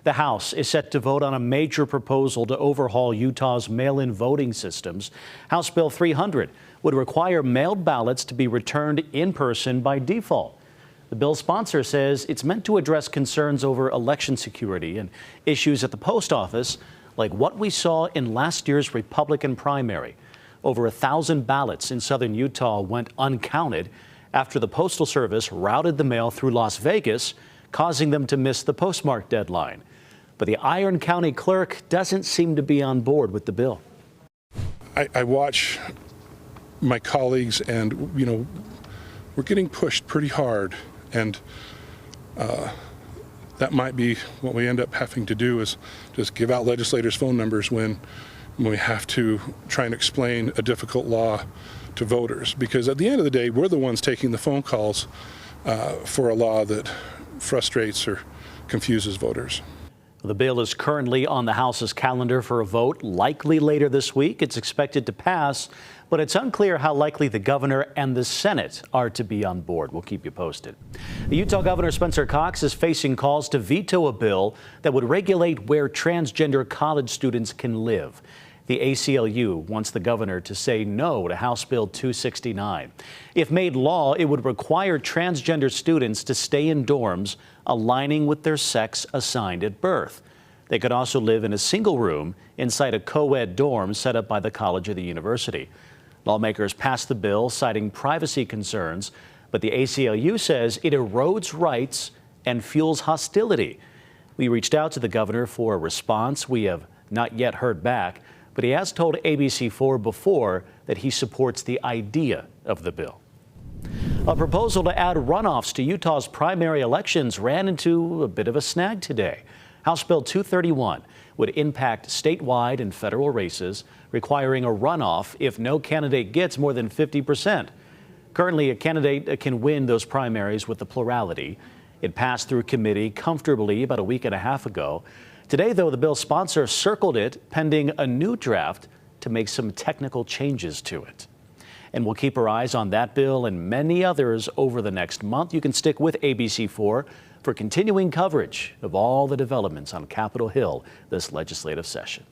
The House is set to vote on a major proposal to overhaul Utah's mail-in voting systems. House Bill 300 would require mailed ballots to be returned in person by default. The bill's sponsor says it's meant to address concerns over election security and issues at the post office, like what we saw in last year's Republican primary. Over 1,000 ballots in southern Utah went uncounted after the Postal Service routed the mail through Las Vegas, causing them to miss the postmark deadline. But the Iron County clerk doesn't seem to be on board with the bill. I watch my colleagues and, we're getting pushed pretty hard. And that might be what we end up having to do, is just give out legislators' phone numbers when we have to try and explain a difficult law to voters. Because at the end of the day, we're the ones taking the phone calls for a law that frustrates or confuses voters. The bill is currently on the House's calendar for a vote, likely later this week. It's expected to pass, but it's unclear how likely the governor and the Senate are to be on board. We'll keep you posted. The Utah Governor Spencer Cox is facing calls to veto a bill that would regulate where transgender college students can live. The ACLU wants the governor to say no to House Bill 269. If made law, it would require transgender students to stay in dorms aligning with their sex assigned at birth. They could also live in a single room inside a co-ed dorm set up by the college or the university. Lawmakers passed the bill citing privacy concerns, but the ACLU says it erodes rights and fuels hostility. We reached out to the governor for a response. We have not yet heard back, but he has told ABC4 before that he supports the idea of the bill. A proposal to add runoffs to Utah's primary elections ran into a bit of a snag today. House Bill 231 would impact statewide and federal races, requiring a runoff if no candidate gets more than 50%. Currently, a candidate can win those primaries with the plurality. It passed through committee comfortably about a week and a half ago. Today, though, the bill's sponsor circled it pending a new draft to make some technical changes to it. And we'll keep our eyes on that bill and many others over the next month. You can stick with ABC4 for continuing coverage of all the developments on Capitol Hill this legislative session.